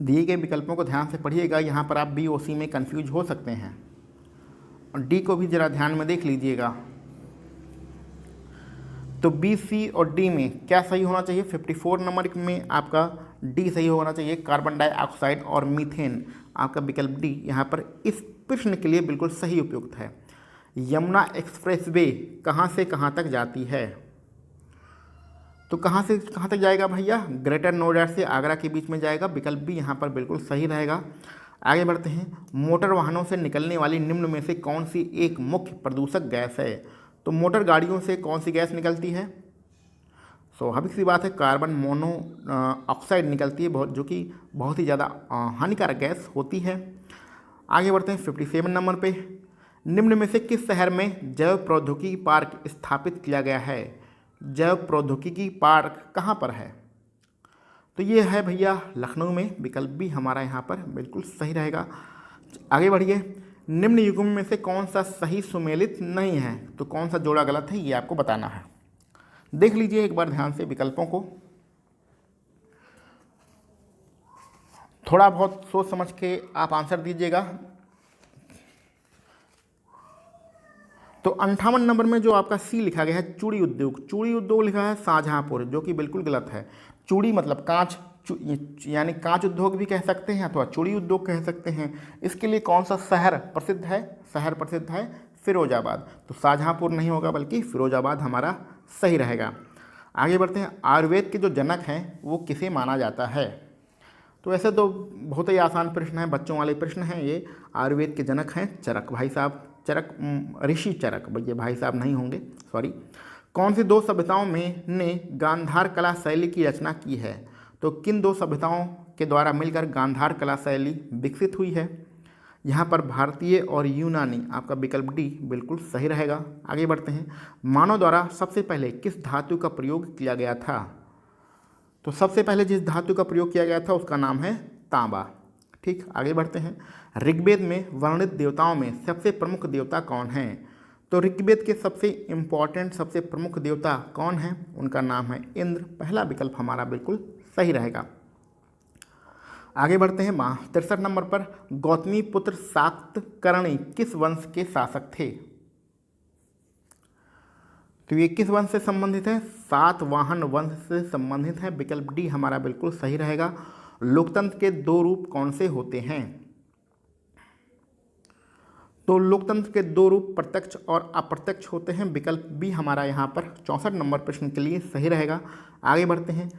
दिए गए विकल्पों को ध्यान से पढ़िएगा, यहाँ पर आप बी और सी में कंफ्यूज हो सकते हैं, और डी को भी जरा ध्यान में देख लीजिएगा। तो बी, सी और डी में क्या सही होना चाहिए? 54 नंबर में आपका डी सही होना चाहिए। कार्बन डाइऑक्साइड और मीथेन, आपका विकल्प डी यहाँ पर इस प्रश्न के लिए बिल्कुल सही उपयुक्त है। यमुना एक्सप्रेसवे कहाँ से कहाँ तक जाती है? तो कहाँ से कहाँ तक जाएगा भैया? ग्रेटर नोएडा से आगरा के बीच में जाएगा। विकल्प बी यहाँ पर बिल्कुल सही रहेगा। आगे बढ़ते हैं। मोटर वाहनों से निकलने वाली निम्न में से कौन सी एक मुख्य प्रदूषक गैस है? तो मोटर गाड़ियों से कौन सी गैस निकलती है? स्वाभाविक सी बात है, कार्बन मोनोऑक्साइड निकलती है, जो कि बहुत ही ज़्यादा हानिकारक गैस होती है। आगे बढ़ते हैं 57 नंबर पे। निम्न में से किस शहर में जैव प्रौद्योगिकी पार्क स्थापित किया गया है? जैव प्रौद्योगिकी पार्क कहाँ पर है? तो ये है भैया लखनऊ में। विकल्प भी हमारा यहाँ पर बिल्कुल सही रहेगा। आगे बढ़िए। निम्न युग्म में से कौन सा सही सुमेलित नहीं है? तो कौन सा जोड़ा गलत है ये आपको बताना है। देख लीजिए एक बार ध्यान से विकल्पों को, थोड़ा बहुत सोच समझ के आप आंसर दीजिएगा। तो 58 नंबर में जो आपका सी लिखा गया है चूड़ी उद्योग, चूड़ी उद्योग लिखा है शाहजहांपुर, जो कि बिल्कुल गलत है। चूड़ी मतलब कांच, यानी कांच उद्योग भी कह सकते हैं अथवा चूड़ी उद्योग कह सकते हैं। इसके लिए कौन सा शहर प्रसिद्ध है? शहर प्रसिद्ध है फिरोजाबाद। तो शाहजहांपुर नहीं होगा बल्कि फिरोजाबाद हमारा सही रहेगा। आगे बढ़ते हैं। आयुर्वेद के जो जनक हैं वो किसे माना जाता है? तो ऐसे तो बहुत ही आसान प्रश्न है, बच्चों वाले प्रश्न हैं ये। आयुर्वेद के जनक हैं चरक भाई साहब। चरक ऋषि चरक, ये भाई साहब नहीं होंगे, सॉरी। कौन सी दो सभ्यताओं में ने गांधार कला शैली की रचना की है? तो किन दो सभ्यताओं के द्वारा मिलकर गांधार कला शैली विकसित हुई है? यहाँ पर भारतीय और यूनानी, आपका विकल्प डी बिल्कुल सही रहेगा। आगे बढ़ते हैं। मानव द्वारा सबसे पहले किस धातु का प्रयोग किया गया था? तो सबसे पहले जिस धातु का प्रयोग किया गया था उसका नाम है तांबा। ठीक, आगे बढ़ते हैं। ऋग्वेद में वर्णित देवताओं में सबसे प्रमुख देवता कौन है? तो ऋग्वेद के सबसे इम्पॉर्टेंट, सबसे प्रमुख देवता कौन है? उनका नाम है इंद्र। पहला विकल्प हमारा बिल्कुल सही रहेगा। आगे बढ़ते हैं। 63 नंबर पर, गौतमी पुत्र शाक्तकर्णी किस वंश के शासक थे? तो ये किस वंश से संबंधित है? सातवाहन वंश से संबंधित है। विकल्प डी हमारा बिल्कुल सही रहेगा। लोकतंत्र के दो रूप कौन से होते हैं? तो लोकतंत्र के दो रूप प्रत्यक्ष और अप्रत्यक्ष होते हैं। विकल्प बी हमारा यहाँ पर 64 नंबर प्रश्न के लिए सही रहेगा। आगे बढ़ते हैं।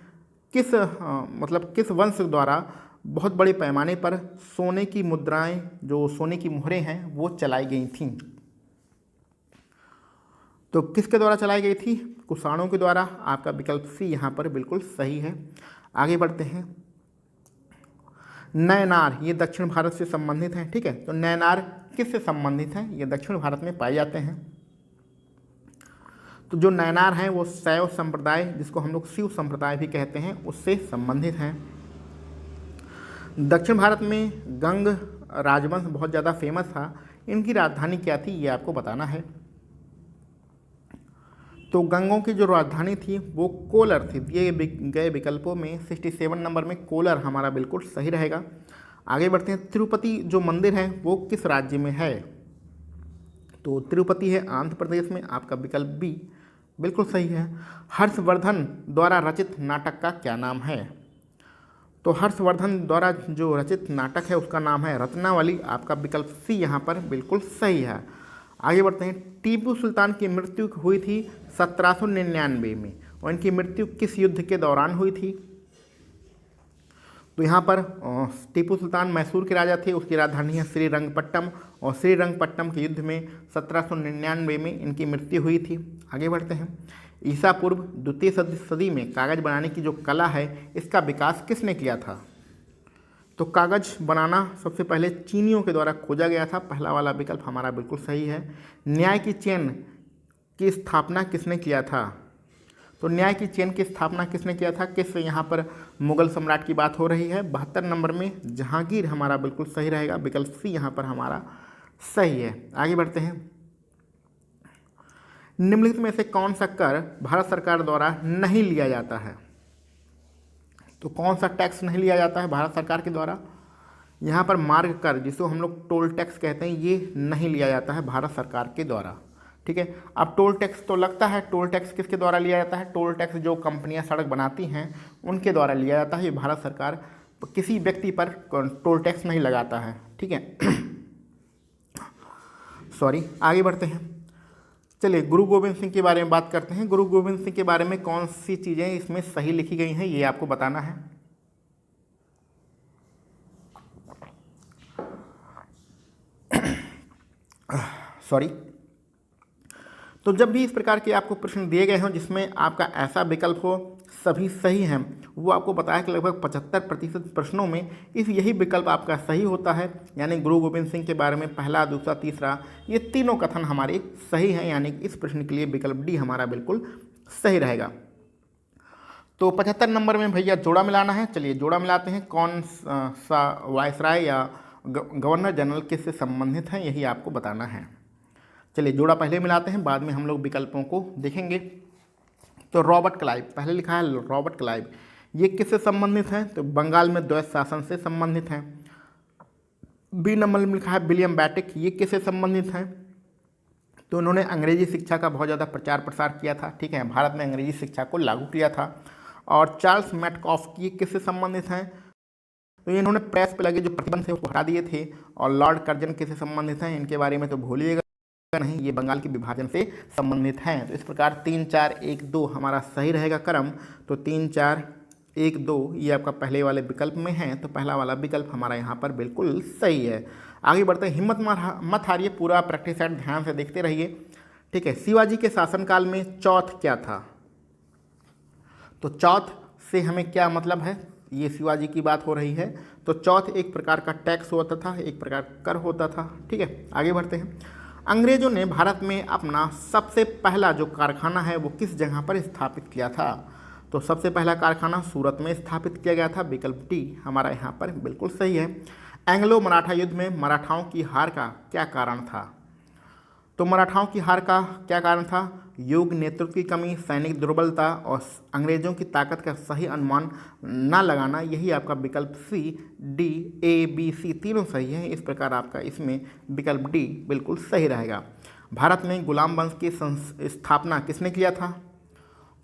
किस वंश द्वारा बहुत बड़े पैमाने पर सोने की मुद्राएं, जो सोने की मोहरें हैं, वो चलाई गई थीं? तो किसके द्वारा चलाई गई थी? कुषाणों के द्वारा। आपका विकल्प सी यहाँ पर बिल्कुल सही है। आगे बढ़ते हैं। नैनार, ये दक्षिण भारत से संबंधित हैं। ठीक है, तो नैनार किससे संबंधित हैं? ये दक्षिण भारत में पाए जाते हैं। तो जो नैनार हैं वो शैव संप्रदाय, जिसको हम लोग शिव संप्रदाय भी कहते हैं, उससे संबंधित हैं। दक्षिण भारत में गंग राजवंश बहुत ज़्यादा फेमस था। इनकी राजधानी क्या थी, ये आपको बताना है। तो गंगों की जो राजधानी थी वो कोलर थी। दिए गए विकल्पों में 67 नंबर में कोलर हमारा बिल्कुल सही रहेगा। आगे बढ़ते हैं। तिरुपति जो मंदिर है वो किस राज्य में है? तो तिरुपति है आंध्र प्रदेश में। आपका विकल्प बी बिल्कुल सही है। हर्षवर्धन द्वारा रचित नाटक का क्या नाम है? तो हर्षवर्धन द्वारा जो रचित नाटक है उसका नाम है रत्नावली। आपका विकल्प सी यहाँ पर बिल्कुल सही है। आगे बढ़ते हैं। टीपू सुल्तान की मृत्यु हुई थी 1799 में, और इनकी मृत्यु किस युद्ध के दौरान हुई थी? तो यहाँ पर टीपू सुल्तान मैसूर के राजा थे, उसकी राजधानी है श्रीरंगपट्टम, और श्रीरंगपट्टम के युद्ध में 1799 में इनकी मृत्यु हुई थी। आगे बढ़ते हैं। ईसा पूर्व द्वितीय सदी में कागज बनाने की जो कला है, इसका विकास किसने किया था? तो कागज बनाना सबसे पहले चीनियों के द्वारा खोजा गया था। पहला वाला विकल्प हमारा बिल्कुल सही है। न्याय की चेन की स्थापना किसने किया था? तो न्याय की चेन की स्थापना किसने किया था? किस यहाँ पर मुगल सम्राट की बात हो रही है। 72 नंबर में जहांगीर हमारा बिल्कुल सही रहेगा। विकल्प सी यहाँ पर हमारा सही है। आगे बढ़ते हैं। निम्नलिखित में से कौन सा कर भारत सरकार द्वारा नहीं लिया जाता है? तो कौन सा टैक्स नहीं लिया जाता है भारत सरकार के द्वारा? यहाँ पर मार्ग कर, जिसको हम लोग टोल टैक्स कहते हैं, ये नहीं लिया जाता है भारत सरकार के द्वारा। ठीक है, अब टोल टैक्स तो लगता है, टोल टैक्स किसके द्वारा लिया जाता है? टोल टैक्स जो कंपनियां सड़क बनाती हैं उनके द्वारा लिया जाता है। ये भारत सरकार किसी व्यक्ति पर टोल टैक्स नहीं लगाता है। ठीक है, सॉरी। आगे बढ़ते हैं। चलिए गुरु गोविंद सिंह के बारे में बात करते हैं। गुरु गोविंद सिंह के बारे में कौन सी चीज़ें इसमें सही लिखी गई हैं, ये आपको बताना है। सॉरी। तो जब भी इस प्रकार के आपको प्रश्न दिए गए हों जिसमें आपका ऐसा विकल्प हो सभी सही हैं, वो आपको बताया कि लगभग 75% प्रश्नों में यही विकल्प आपका सही होता है। यानी गुरु गोविंद सिंह के बारे में पहला, दूसरा, तीसरा, ये तीनों कथन हमारे सही हैं। यानी इस प्रश्न के लिए विकल्प डी हमारा बिल्कुल सही रहेगा। तो 75 नंबर में भैया जोड़ा मिलाना है। चलिए जोड़ा मिलाते हैं। कौन सा वायसराय या गवर्नर जनरल किससे संबंधित हैं, यही आपको बताना है। चलिए जोड़ा पहले मिलाते हैं, बाद में हम लोग विकल्पों को देखेंगे। तो रॉबर्ट क्लाइव, पहले लिखा है रॉबर्ट क्लाइव, ये किससे संबंधित हैं? तो बंगाल में द्वैत शासन से संबंधित हैं। बी नंबर में लिखा है विलियम बैटिक, ये किससे संबंधित हैं? तो उन्होंने अंग्रेजी शिक्षा का बहुत ज़्यादा प्रचार प्रसार किया था। ठीक है, भारत में अंग्रेजी शिक्षा को लागू किया था। और चार्ल्स मैटकॉफ, ये किससे संबंधित हैं? तो इन्होंने प्रेस पर लगे जो प्रतिबंध थे उसको हटा दिए थे। और लॉर्ड कर्जन किससे संबंधित हैं? इनके बारे में तो भूलिएगा नहीं, ये बंगाल के विभाजन से संबंधित हैं। तो इस प्रकार 3, 4, 1, 2 हमारा सही रहेगा क्रम। तो 3, 4, 1, 2 ये आपका पहले वाले विकल्प में है। तो पहला वाला विकल्प हमारा यहाँ पर बिल्कुल सही है। आगे बढ़ते हैं, हिम्मत मत हारिए, पूरा प्रैक्टिस सेट ध्यान से देखते रहिए। ठीक है, शिवाजी के शासनकाल में चौथ क्या था? तो चौथ से हमें क्या मतलब है, ये शिवाजी की बात हो रही है। तो चौथ एक प्रकार का टैक्स होता था, एक प्रकार कर होता था। ठीक है, आगे बढ़ते हैं। अंग्रेजों ने भारत में अपना सबसे पहला जो कारखाना है वो किस जगह पर स्थापित किया था? तो सबसे पहला कारखाना सूरत में स्थापित किया गया था, विकल्प डी हमारा यहाँ पर बिल्कुल सही है। एंग्लो मराठा युद्ध में मराठाओं की हार का क्या कारण था? तो मराठाओं की हार का क्या कारण था? योग्य नेतृत्व की कमी, सैनिक दुर्बलता और अंग्रेजों की ताकत का सही अनुमान न लगाना। यही आपका विकल्प सी, डी, ए, बी, सी तीनों सही है। इस प्रकार आपका इसमें विकल्प डी बिल्कुल सही रहेगा। भारत में गुलाम वंश की स्थापना किसने किया था?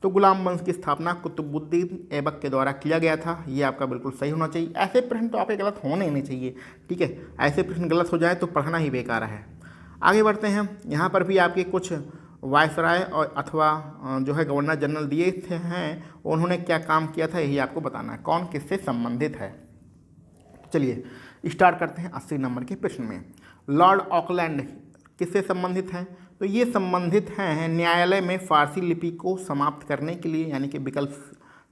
तो गुलाम वंश की स्थापना कुतुबुद्दीन ऐबक के द्वारा किया गया था। ये आपका बिल्कुल सही होना चाहिए। ऐसे प्रश्न तो आपके गलत होने ही नहीं चाहिए। ठीक है, ऐसे प्रश्न गलत हो जाए तो पढ़ना ही बेकार है। आगे बढ़ते हैं, यहाँ पर भी आपके कुछ वायसराय और अथवा जो है गवर्नर जनरल दिए थे हैं, उन्होंने क्या काम किया था यही आपको बताना है, कौन किससे संबंधित है। चलिए स्टार्ट करते हैं 80 नंबर के प्रश्न में। लॉर्ड ऑकलैंड किससे संबंधित हैं? तो ये संबंधित हैं न्यायालय में फारसी लिपि को समाप्त करने के लिए, यानी कि विकल्प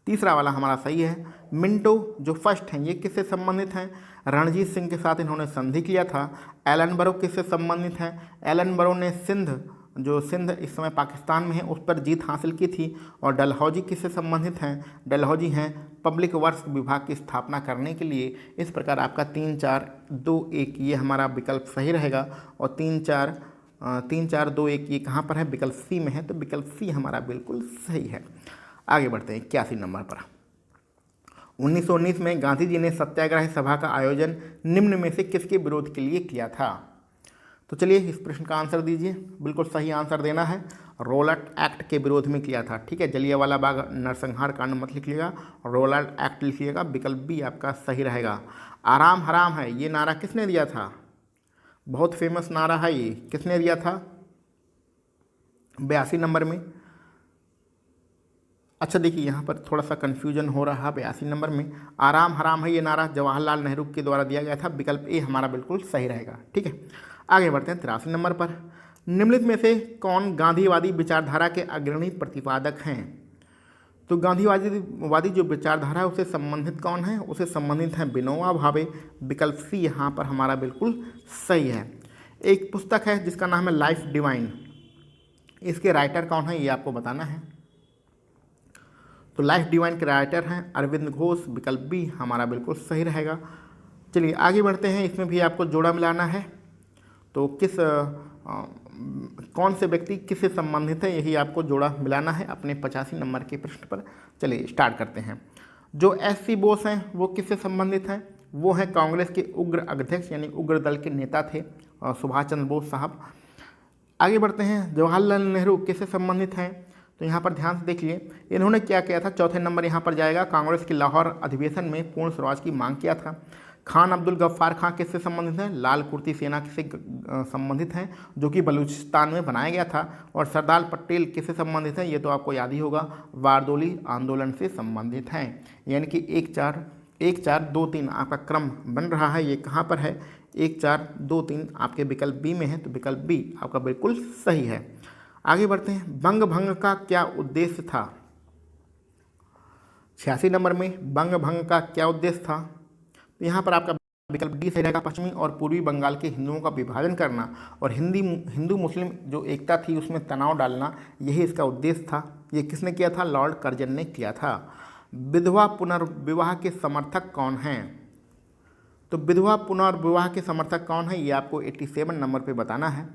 तीसरा वाला हमारा सही है। मिंटो जो फर्स्ट हैं ये किससे संबंधित हैं? रणजीत सिंह के साथ इन्होंने संधि किया था। एलन बरो किससे संबंधित हैं? एलन बरो ने सिंध इस समय पाकिस्तान में है उस पर जीत हासिल की थी। और डलहौजी किससे संबंधित हैं? डलहौजी हैं पब्लिक वर्क्स विभाग की स्थापना करने के लिए। इस प्रकार आपका 3, 4, 2, 1 ये हमारा विकल्प सही रहेगा। और 3, 4, 2, 1 ये कहाँ पर है? विकल्प सी में है, तो विकल्प सी हमारा बिल्कुल सही है। आगे बढ़ते हैं 81 नंबर पर। 1919 में गांधी जी ने सत्याग्रह सभा का आयोजन निम्न में से किसके विरोध के लिए किया था? तो चलिए इस प्रश्न का आंसर दीजिए। बिल्कुल सही आंसर देना है, रोलट एक्ट के विरोध में किया था। ठीक है, जलियांवाला बाग नरसंहार कांड मत लिखिएगा, रोलट एक्ट लिखिएगा। विकल्प बी आपका सही रहेगा। आराम हराम है ये नारा किसने दिया था? बहुत फेमस नारा है ये, किसने दिया था? 82 नंबर में। अच्छा देखिए यहाँ पर थोड़ा सा कन्फ्यूजन हो रहा है। 82 नंबर में आराम हराम है ये नारा जवाहरलाल नेहरू के द्वारा दिया गया था। विकल्प ए हमारा बिल्कुल सही रहेगा। ठीक है, आगे बढ़ते हैं 83 नंबर पर। निम्नलिखित में से कौन गांधीवादी विचारधारा के अग्रणी प्रतिपादक हैं? तो गांधीवादी जो विचारधारा है उससे संबंधित कौन है? उससे संबंधित है विनोबा भावे। विकल्प सी यहाँ पर हमारा बिल्कुल सही है। एक पुस्तक है जिसका नाम है लाइफ डिवाइन, इसके राइटर कौन है ये आपको बताना है। तो लाइफ डिवाइन के राइटर हैं अरविंद घोष। विकल्प बी हमारा बिल्कुल सही रहेगा। चलिए आगे बढ़ते हैं, इसमें भी आपको जोड़ा मिलाना है। तो कौन से व्यक्ति किससे संबंधित है यही आपको जोड़ा मिलाना है अपने 85 नंबर के प्रश्न पर। चलिए स्टार्ट करते हैं। जो एस.सी. बोस हैं वो किससे संबंधित हैं? वो हैं कांग्रेस के उग्र अध्यक्ष यानी उग्र दल के नेता थे सुभाष चंद्र बोस साहब। आगे बढ़ते हैं, जवाहरलाल नेहरू किससे संबंधित हैं? तो यहाँ पर ध्यान से देखिए, इन्होंने क्या किया था, चौथे नंबर यहाँ पर जाएगा। कांग्रेस के लाहौर अधिवेशन में पूर्ण स्वराज की मांग किया था। खान अब्दुल गफ्फार खां किससे संबंधित हैं? लाल कुर्ती सेना से संबंधित हैं जो कि बलूचिस्तान में बनाया गया था। और सरदार पटेल किससे संबंधित हैं? ये तो आपको याद ही होगा, बारदोली आंदोलन से संबंधित हैं। यानी कि 1, 4, 2, 3 आपका क्रम बन रहा है। ये कहाँ पर है? 1, 4, 2, 3 आपके विकल्प बी में है, तो विकल्प बी आपका बिल्कुल सही है। आगे बढ़ते हैं, बंग भंग का क्या उद्देश्य था? 86 नंबर में बंग भंग का क्या उद्देश्य था? तो यहाँ पर आपका विकल्प डी सही रहेगा। पश्चिमी और पूर्वी बंगाल के हिंदुओं का विभाजन करना और हिंदू मुस्लिम जो एकता थी उसमें तनाव डालना, यही इसका उद्देश्य था। ये किसने किया था? लॉर्ड कर्जन ने किया था। विधवा पुनर्विवाह के समर्थक कौन हैं? तो विधवा पुनर्विवाह के समर्थक कौन है ये आपको 87 नंबर पर बताना है।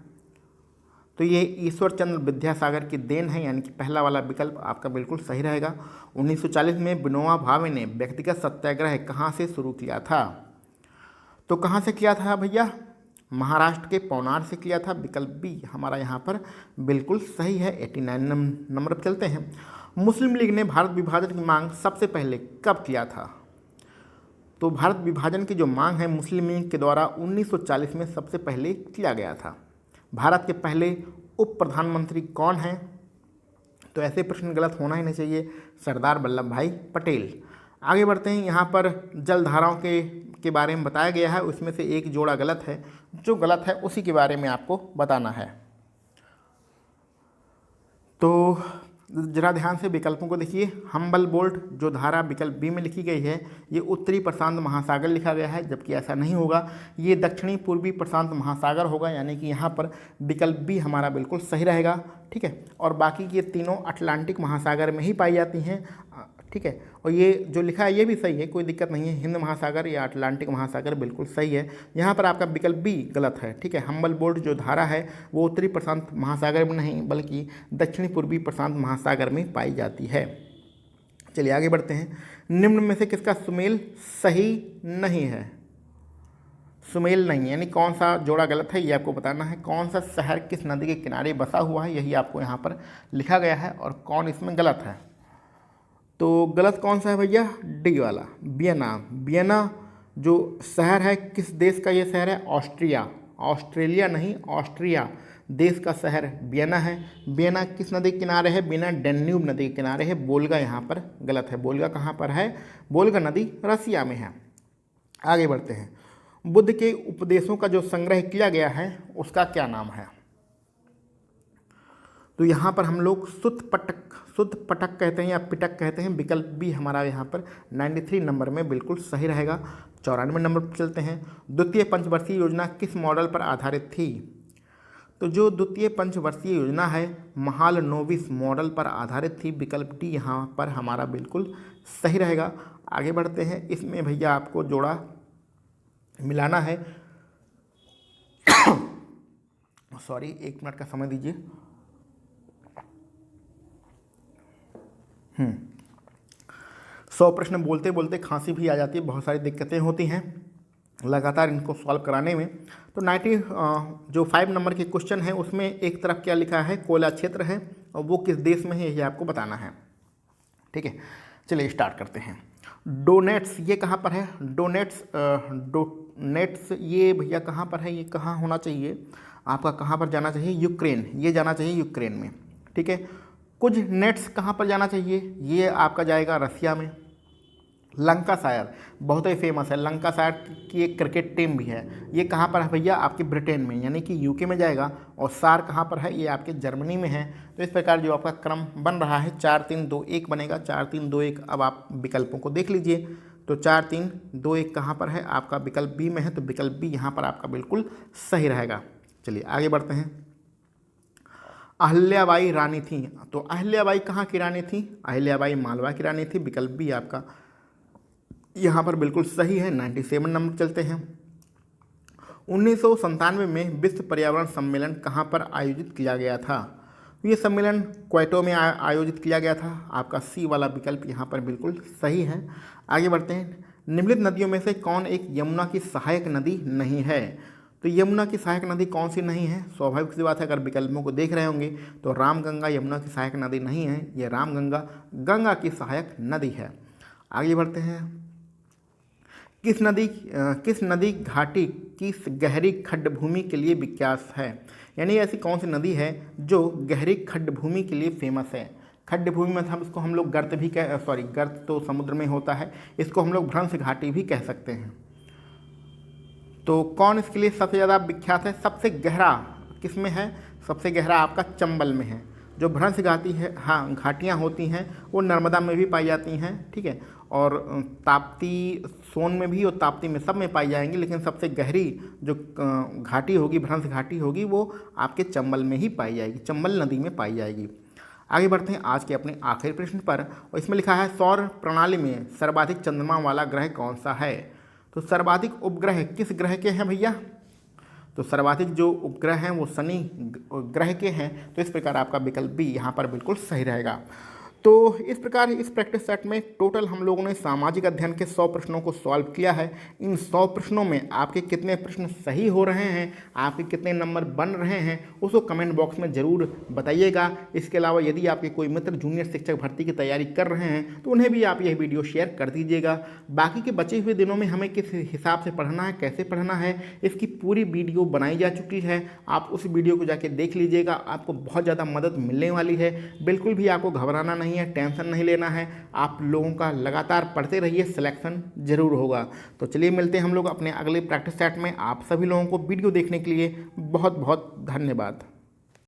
तो ये ईश्वर चंद्र विद्यासागर की देन है, यानी कि पहला वाला विकल्प आपका बिल्कुल सही रहेगा। 1940 में विनोबा भावे ने व्यक्तिगत सत्याग्रह कहाँ से शुरू किया था? तो कहाँ से किया था भैया? महाराष्ट्र के पौनार से किया था। विकल्प बी हमारा यहाँ पर बिल्कुल सही है। 89 नंबर पर चलते हैं। मुस्लिम लीग ने भारत विभाजन की मांग सबसे पहले कब किया था? तो भारत विभाजन की जो मांग है मुस्लिम लीग के द्वारा 1940 में सबसे पहले किया गया था। भारत के पहले उप प्रधानमंत्री कौन हैं? तो ऐसे प्रश्न गलत होना ही नहीं चाहिए, सरदार वल्लभ भाई पटेल। आगे बढ़ते हैं, यहाँ पर जलधाराओं के के बारे में बताया गया है, उसमें से एक जोड़ा गलत है। जो गलत है उसी के बारे में आपको बताना है। तो जरा ध्यान से विकल्पों को देखिए। हम्बल बोल्ट जो धारा विकल्प बी में लिखी गई है, ये उत्तरी प्रशांत महासागर लिखा गया है, जबकि ऐसा नहीं होगा, ये दक्षिणी पूर्वी प्रशांत महासागर होगा, यानी कि यहाँ पर विकल्प बी हमारा बिल्कुल सही रहेगा। ठीक है, और बाकी ये तीनों अटलांटिक महासागर में ही पाई जाती हैं। ठीक है, और ये जो लिखा है ये भी सही है, कोई दिक्कत नहीं है। हिंद महासागर या अटलांटिक महासागर बिल्कुल सही है। यहाँ पर आपका विकल्प बी गलत है। ठीक है, हम्बल बोल्ट जो धारा है वो उत्तरी प्रशांत महासागर में नहीं बल्कि दक्षिणी पूर्वी प्रशांत महासागर में पाई जाती है। चलिए आगे बढ़ते हैं। निम्न में से किसका सुमेल सही नहीं है? सुमेल नहीं है यानी कौन सा जोड़ा गलत है ये आपको बताना है। कौन सा शहर किस नदी के किनारे बसा हुआ है यही आपको यहाँ पर लिखा गया है, और कौन इसमें गलत है। तो गलत कौन सा है भैया? डी वाला, वियना। वियना जो शहर है किस देश का ये शहर है? ऑस्ट्रिया। ऑस्ट्रेलिया नहीं, ऑस्ट्रिया देश का शहर वियना है। वियना किस नदी के किनारे है? वियना डेन्यूब नदी के किनारे है। बोल्गा यहाँ पर गलत है। बोल्गा कहाँ पर है? बोल्गा नदी रसिया में है। आगे बढ़ते हैं। बुद्ध के उपदेशों का जो संग्रह किया गया है उसका क्या नाम है? तो यहाँ पर हम लोग शुद्ध पटक कहते हैं या पिटक कहते हैं। विकल्प बी हमारा यहाँ पर 93 नंबर में बिल्कुल सही रहेगा। 94 नंबर पर चलते हैं। द्वितीय पंचवर्षीय योजना किस मॉडल पर आधारित थी? तो जो द्वितीय पंचवर्षीय योजना है महालनोबिस मॉडल पर आधारित थी। विकल्प डी यहाँ पर हमारा बिल्कुल सही रहेगा। आगे बढ़ते हैं। इसमें भैया आपको जोड़ा मिलाना है। सॉरी, 1 मिनट का समय दीजिए। 100 प्रश्न बोलते बोलते खांसी भी आ जाती है, बहुत सारी दिक्कतें होती हैं लगातार इनको सॉल्व कराने में। तो 5 नंबर के क्वेश्चन है उसमें एक तरफ क्या लिखा है? कोयला क्षेत्र है, और वो किस देश में है ये आपको बताना है। ठीक है, चलिए स्टार्ट करते हैं। डोनेट्स ये कहाँ पर है? डोनेट्स ये भैया कहाँ पर है? ये कहाँ होना चाहिए आपका? कहाँ पर जाना चाहिए? यूक्रेन। ये जाना चाहिए यूक्रेन में। ठीक है, कुछ नेट्स कहाँ पर जाना चाहिए? ये आपका जाएगा रसिया में। लंकाशायर बहुत ही फेमस है। लंकाशायर की एक क्रिकेट टीम भी है। ये कहाँ पर है भैया? आपके ब्रिटेन में, यानी कि यूके में जाएगा। और सार कहाँ पर है? ये आपके जर्मनी में है। तो इस प्रकार जो आपका क्रम बन रहा है 4 3 2 1 बनेगा। 4 3 2 1। अब आप विकल्पों को देख लीजिए। तो 4 3 2 1 कहाँ पर है? आपका विकल्प बी में है। तो विकल्प बी यहाँ पर आपका बिल्कुल सही रहेगा। चलिए आगे बढ़ते हैं। अहिल्याबाई रानी थी। तो अहिल्याबाई कहाँ की रानी थी? अहिल्याबाई मालवा की रानी थी। विकल्प बी आपका यहाँ पर बिल्कुल सही है। 97 नंबर चलते हैं। 1997 में विश्व पर्यावरण सम्मेलन कहाँ पर आयोजित किया गया था? ये सम्मेलन क्वेटो में आयोजित किया गया था। आपका सी वाला विकल्प यहाँ पर बिल्कुल सही है। आगे बढ़ते हैं। निम्नलिखित नदियों में से कौन एक यमुना की सहायक नदी नहीं है? तो यमुना की सहायक नदी कौन सी नहीं है? स्वाभाविक सी बात है, अगर विकल्पों को देख रहे होंगे तो रामगंगा यमुना की सहायक नदी नहीं है। ये रामगंगा गंगा की सहायक नदी है। आगे बढ़ते हैं। किस नदी घाटी की गहरी खड्डभूमि के लिए विख्यात है? यानी ऐसी कौन सी नदी है जो गहरी खड्डभूमि के लिए फेमस है? खड्डभूमि में हम लोग गर्त भी गर्त तो समुद्र में होता है, इसको हम लोग भ्रंश घाटी भी कह सकते हैं। तो कौन इसके लिए सबसे ज़्यादा विख्यात है? सबसे गहरा किस में है? सबसे गहरा आपका चंबल में है। जो भ्रंश घाटी है, हाँ, घाटियाँ होती हैं वो नर्मदा में भी पाई जाती हैं। ठीक है, और ताप्ती, सोन में भी और ताप्ती में सब में पाई जाएंगी, लेकिन सबसे गहरी जो घाटी होगी, भ्रंश घाटी होगी, वो आपके चंबल में ही पाई जाएगी, चंबल नदी में पाई जाएगी। आगे बढ़ते हैं आज के अपने आखिरी प्रश्न पर, और इसमें लिखा है सौर प्रणाली में सर्वाधिक चंद्रमा वाला ग्रह कौन सा है? तो सर्वाधिक उपग्रह किस ग्रह के हैं भैया? तो सर्वाधिक जो उपग्रह हैं वो शनि ग्रह के हैं। तो इस प्रकार आपका विकल्प भी यहाँ पर बिल्कुल सही रहेगा। तो इस प्रकार इस प्रैक्टिस सेट में टोटल हम लोगों ने सामाजिक अध्ययन के 100 प्रश्नों को सॉल्व किया है। इन 100 प्रश्नों में आपके कितने प्रश्न सही हो रहे हैं, आपके कितने नंबर बन रहे हैं, उसको कमेंट बॉक्स में ज़रूर बताइएगा। इसके अलावा यदि आपके कोई मित्र जूनियर शिक्षक भर्ती की तैयारी कर रहे हैं तो उन्हें भी आप यह वीडियो शेयर कर दीजिएगा। बाकी के बचे हुए दिनों में हमें किस हिसाब से पढ़ना है, कैसे पढ़ना है, इसकी पूरी वीडियो बनाई जा चुकी है। आप उस वीडियो को जाके देख लीजिएगा, आपको बहुत ज़्यादा मदद मिलने वाली है। बिल्कुल भी आपको घबराना नहीं नहीं है, टेंशन नहीं लेना है, आप लोगों का लगातार पढ़ते रहिए, सिलेक्शन जरूर होगा। तो चलिए मिलते हैं हम लोग अपने अगले प्रैक्टिस सेट में। आप सभी लोगों को वीडियो देखने के लिए बहुत बहुत धन्यवाद।